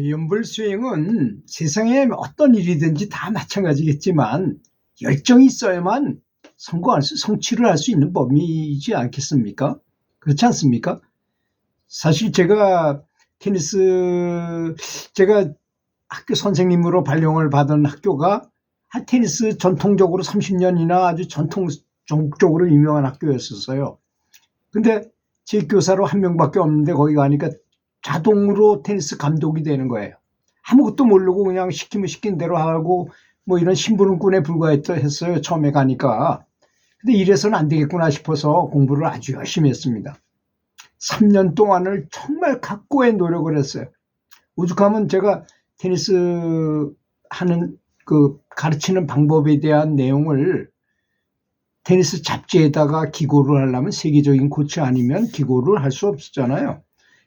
연불 수행은 세상에 어떤 일이든지 다 마찬가지겠지만 열정이 있어야만 성취를 할 수 있는 법이지 않겠습니까? 그렇지 않습니까? 사실 제가 제가 학교 선생님으로 발령을 받은 학교가 테니스 전통적으로 30년이나 아주 전통적으로 유명한 학교였었어요. 근데 제 교사로 한 명밖에 없는데 거기 가니까 자동으로 테니스 감독이 되는 거예요. 아무것도 모르고 그냥 시키면 시킨 대로 하고 뭐 이런 심부름꾼에 불과했어요. 처음에 가니까. 근데 이래서는 안 되겠구나 싶어서 공부를 아주 열심히 했습니다. 3년 동안을 정말 각고의 노력을 했어요. 오죽하면 제가 테니스 하는 가르치는 방법에 대한 내용을 테니스 잡지에다가 기고를 하려면 세계적인 코치 아니면 기고를 할 수 없었잖아요.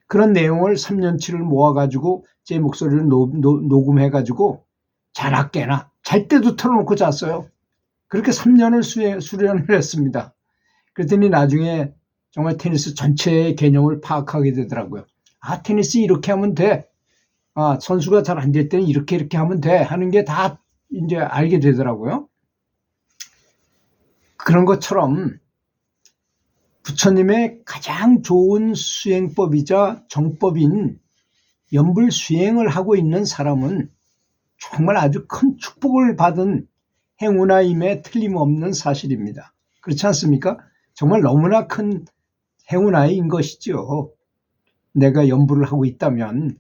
그런 내용을 3년치를 모아가지고 제 목소리를 녹음해가지고 자나 깨나 잘 때도 틀어놓고 잤어요. 그렇게 3년을 수련을 했습니다. 그랬더니 나중에 정말 테니스 전체의 개념을 파악하게 되더라고요. 아, 테니스 이렇게 하면 돼. 아, 선수가 잘 안 될 때는 이렇게 하면 돼. 하는 게 다 이제 알게 되더라고요. 그런 것처럼 부처님의 가장 좋은 수행법이자 정법인 연불 수행을 하고 있는 사람은 정말 아주 큰 축복을 받은 행운아임에 틀림없는 사실입니다. 그렇지 않습니까? 정말 너무나 큰 행운아인 것이죠. 내가 연불을 하고 있다면.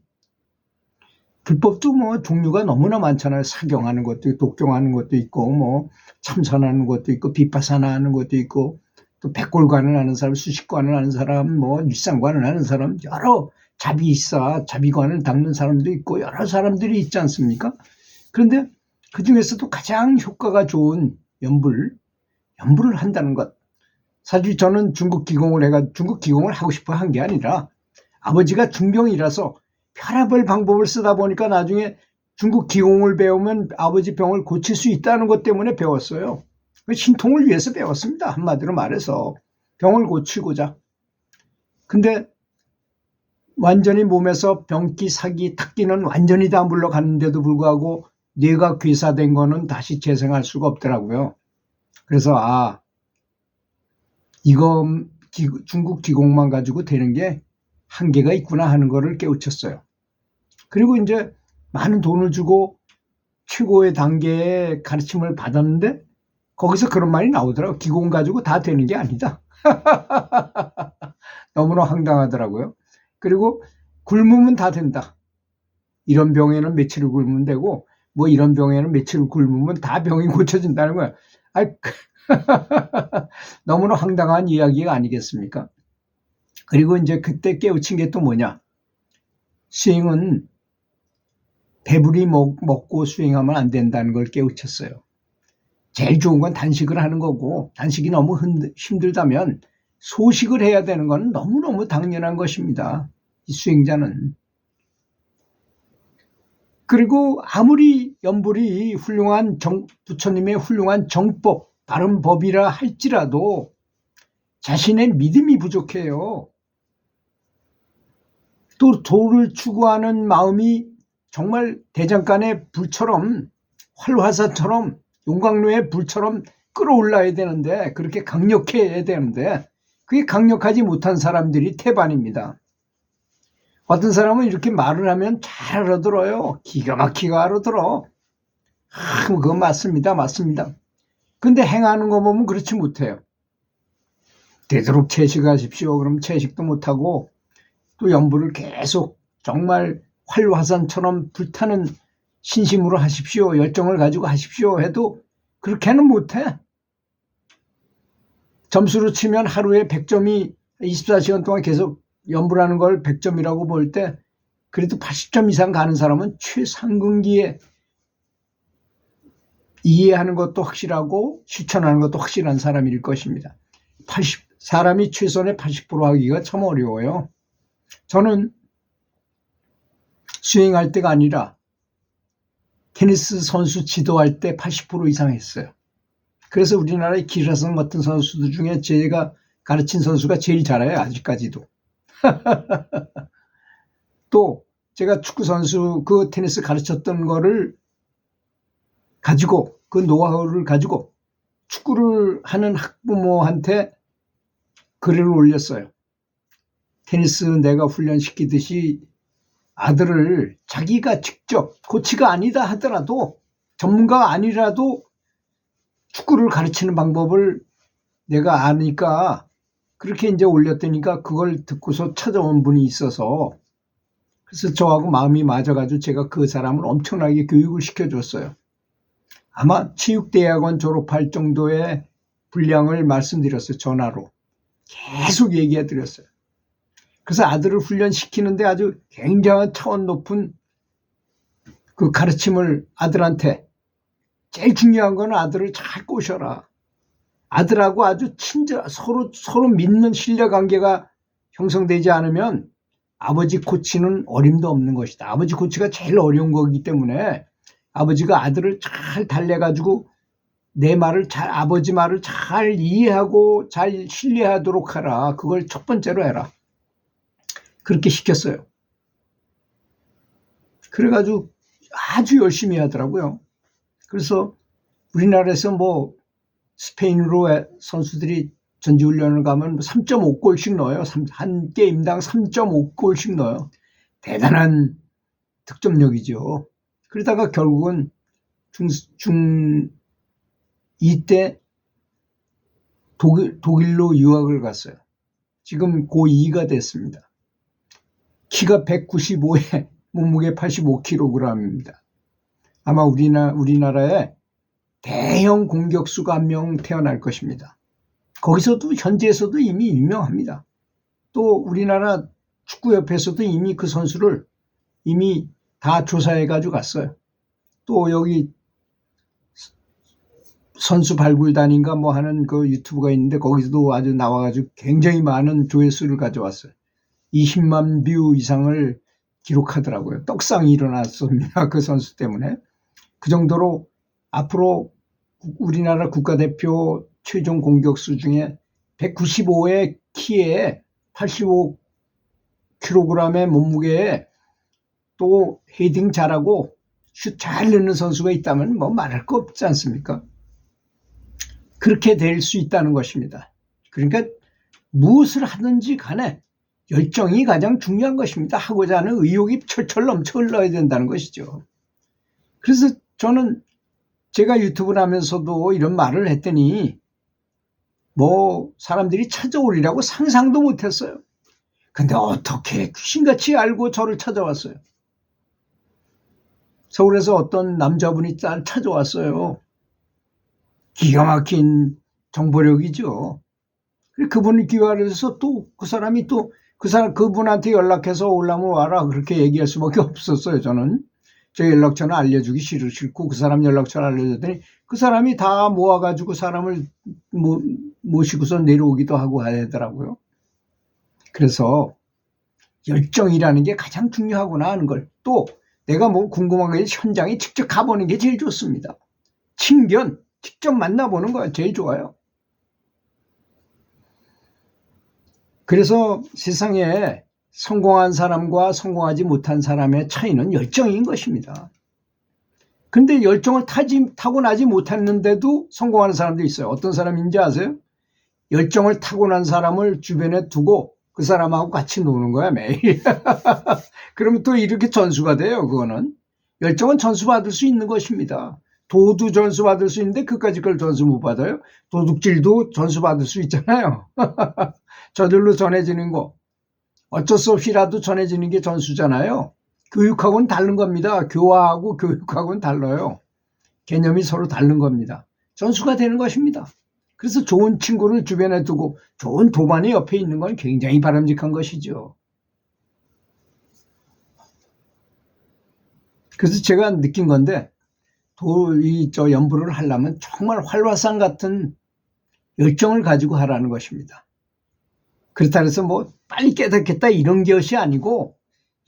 불법도 뭐 종류가 너무나 많잖아요. 사경하는 것도 있고, 독경하는 것도 있고, 뭐 참선하는 것도 있고, 비파사나 하는 것도 있고, 또 백골관을 하는 사람, 수식관을 하는 사람, 뭐 일상관을 하는 사람, 여러 자비관을 닦는 사람도 있고 여러 사람들이 있지 않습니까? 그런데 그 중에서도 가장 효과가 좋은 연불을 한다는 것. 사실 저는 중국 기공을 하고 싶어 한 게 아니라 아버지가 중병이라서 별의별 방법을 쓰다 보니까 나중에 중국 기공을 배우면 아버지 병을 고칠 수 있다는 것 때문에 배웠어요. 신통을 위해서 배웠습니다. 한마디로 말해서 병을 고치고자. 근데 완전히 몸에서 병기, 사기, 탁기는 완전히 다 물러갔는데도 불구하고 뇌가 괴사된 거는 다시 재생할 수가 없더라고요. 그래서 이거 중국 기공만 가지고 되는 게 한계가 있구나 하는 거를 깨우쳤어요. 그리고 이제 많은 돈을 주고 최고의 단계의 가르침을 받았는데 거기서 그런 말이 나오더라고요. 기공 가지고 다 되는 게 아니다. 너무나 황당하더라고요. 그리고 굶으면 다 된다. 이런 병에는 며칠을 굶으면 되고 뭐 이런 병에는 며칠을 굶으면 다 병이 고쳐진다는 거야. 너무나 황당한 이야기가 아니겠습니까? 그리고 이제 그때 깨우친 게 또 뭐냐. 수행은 배불리 먹고 수행하면 안 된다는 걸 깨우쳤어요. 제일 좋은 건 단식을 하는 거고 단식이 너무 힘들다면 소식을 해야 되는 건 너무너무 당연한 것입니다. 이 수행자는. 그리고 아무리 연불이 훌륭한 부처님의 훌륭한 정법, 바른 법이라 할지라도 자신의 믿음이 부족해요. 또 도를 추구하는 마음이 정말 대장간의 불처럼 활화산처럼 용광로의 불처럼 끌어올라야 되는데 그렇게 강력해야 되는데 그게 강력하지 못한 사람들이 태반입니다. 어떤 사람은 이렇게 말을 하면 잘 알아들어요. 기가 막히게 알아들어. 그거 맞습니다. 근데 행하는 거 보면 그렇지 못해요. 되도록 채식하십시오. 그럼 채식도 못하고 또 연불을 계속 정말 활화산처럼 불타는 신심으로 하십시오. 열정을 가지고 하십시오 해도 그렇게는 못해. 점수로 치면 하루에 100점이 24시간 동안 계속 연불하는 걸 100점이라고 볼 때 그래도 80점 이상 가는 사람은 최상근기에 이해하는 것도 확실하고 실천하는 것도 확실한 사람일 것입니다. 사람이 최선의 80% 하기가 참 어려워요. 저는 수행할 때가 아니라 테니스 선수 지도할 때 80% 이상 했어요. 그래서 우리나라의 기라성 같은 선수들 중에 제가 가르친 선수가 제일 잘해요. 아직까지도. 또 제가 축구 선수 그 테니스 가르쳤던 거를 가지고 그 노하우를 가지고 축구를 하는 학부모한테 글을 올렸어요. 테니스 내가 훈련시키듯이 아들을 자기가 직접 코치가 아니다 하더라도 전문가가 아니라도 축구를 가르치는 방법을 내가 아니까 그렇게 이제 올렸더니까 그걸 듣고서 찾아온 분이 있어서 그래서 저하고 마음이 맞아가지고 제가 그 사람을 엄청나게 교육을 시켜줬어요. 아마 체육대학원 졸업할 정도의 분량을 말씀드렸어요. 전화로. 계속 얘기해드렸어요. 그래서 아들을 훈련시키는데 아주 굉장한 차원 높은 그 가르침을 아들한테 제일 중요한 건 아들을 잘 꼬셔라. 아들하고 아주 친절, 서로 믿는 신뢰관계가 형성되지 않으면 아버지 코치는 어림도 없는 것이다. 아버지 코치가 제일 어려운 거기 때문에 아버지가 아들을 잘 달래가지고 내 말을 아버지 말을 잘 이해하고 잘 신뢰하도록 하라. 그걸 첫 번째로 해라. 그렇게 시켰어요. 그래가지고 아주 열심히 하더라고요. 그래서 우리나라에서 뭐 스페인으로 선수들이 전지훈련을 가면 3.5골씩 넣어요. 한 게임당 3.5골씩 넣어요. 대단한 득점력이죠. 그러다가 결국은 중2 때 독일로 유학을 갔어요. 지금 고2가 됐습니다. 키가 195에 몸무게 85kg입니다. 아마 우리나라에 대형 공격수가 한 명 태어날 것입니다. 거기서도 현지에서도 이미 유명합니다. 또 우리나라 축구협회에서도 이미 그 선수를 이미 다 조사해가지고 갔어요. 또 여기 선수 발굴단인가 뭐 하는 그 유튜브가 있는데 거기서도 아주 나와가지고 굉장히 많은 조회수를 가져왔어요. 20만 뷰 이상을 기록하더라고요. 떡상이 일어났습니다. 그 선수 때문에. 그 정도로 앞으로 우리나라 국가대표 최종 공격수 중에 195의 키에 85kg의 몸무게에 또 헤딩 잘하고 슛 잘 넣는 선수가 있다면 뭐 말할 거 없지 않습니까? 그렇게 될 수 있다는 것입니다. 그러니까 무엇을 하든지 간에 열정이 가장 중요한 것입니다. 하고자 하는 의욕이 철철 넘쳐 흘러야 된다는 것이죠. 그래서 저는 제가 유튜브를 하면서도 이런 말을 했더니 뭐 사람들이 찾아오리라고 상상도 못했어요. 근데 어떻게 귀신같이 알고 저를 찾아왔어요. 서울에서 어떤 남자분이 찾아왔어요. 기가 막힌 정보력이죠. 그분이 기회를 해서 또 그분한테 연락해서 오려면 와라 그렇게 얘기할 수밖에 없었어요. 저는 제 연락처는 알려주기 싫고 그 사람 연락처를 알려줬더니 그 사람이 다 모아가지고 사람을 모시고서 내려오기도 하고 하더라고요. 그래서 열정이라는 게 가장 중요하구나 하는 걸 또 내가 뭐 궁금한 게 현장에 직접 가보는 게 제일 좋습니다. 친견 직접 만나보는 거가 제일 좋아요. 그래서 세상에 성공한 사람과 성공하지 못한 사람의 차이는 열정인 것입니다. 근데 열정을 타고나지 못했는데도 성공하는 사람도 있어요. 어떤 사람인지 아세요? 열정을 타고난 사람을 주변에 두고 그 사람하고 같이 노는 거야 매일. 그러면 또 이렇게 전수가 돼요. 그거는 열정은 전수받을 수 있는 것입니다. 도도 전수받을 수 있는데 그까짓 걸 전수 못 받아요. 도둑질도 전수받을 수 있잖아요. 저절로 전해지는 거 어쩔 수 없이라도 전해지는 게 전수잖아요. 교육하고는 다른 겁니다. 교화하고 교육하고는 달라요. 개념이 서로 다른 겁니다. 전수가 되는 것입니다. 그래서 좋은 친구를 주변에 두고 좋은 도반이 옆에 있는 건 굉장히 바람직한 것이죠. 그래서 제가 느낀 건데 연부를 하려면 정말 활화산 같은 열정을 가지고 하라는 것입니다. 그렇다 해서 뭐 빨리 깨닫겠다 이런 것이 아니고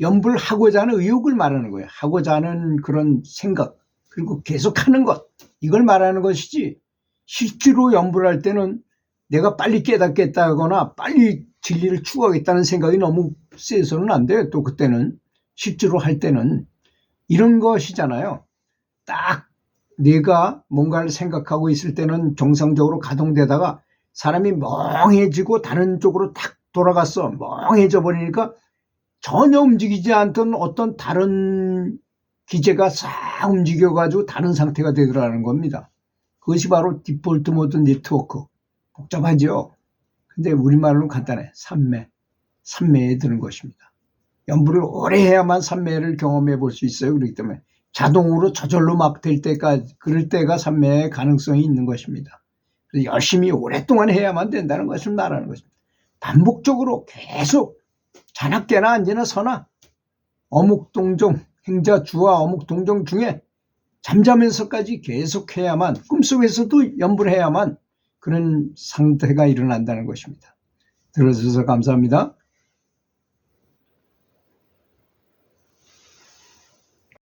연부를 하고자 하는 의욕을 말하는 거예요. 하고자 하는 그런 생각 그리고 계속하는 것 이걸 말하는 것이지 실제로 연부를 할 때는 내가 빨리 깨닫겠다거나 빨리 진리를 추구하겠다는 생각이 너무 세서는 안 돼요. 또 그때는 실제로 할 때는 이런 것이잖아요. 딱 내가 뭔가를 생각하고 있을 때는 정상적으로 가동되다가 사람이 멍해지고 다른 쪽으로 탁 돌아갔어. 멍해져 버리니까 전혀 움직이지 않던 어떤 다른 기제가 싹 움직여가지고 다른 상태가 되더라는 겁니다. 그것이 바로 디폴트 모드 네트워크. 복잡하죠. 근데 우리말로는 간단해. 삼매에 드는 것입니다. 연불을 오래 해야만 삼매를 경험해 볼 수 있어요. 그렇기 때문에 자동으로 저절로 막 될 때까지, 그럴 때가 삼매의 가능성이 있는 것입니다. 그래서 열심히 오랫동안 해야만 된다는 것을 말하는 것입니다. 반복적으로 계속 자나깨나 앉으나 서나 어묵동정, 행자 주와 어묵동정 중에 잠자면서까지 계속 해야만, 꿈속에서도 연불해야만 그런 상태가 일어난다는 것입니다. 들어주셔서 감사합니다.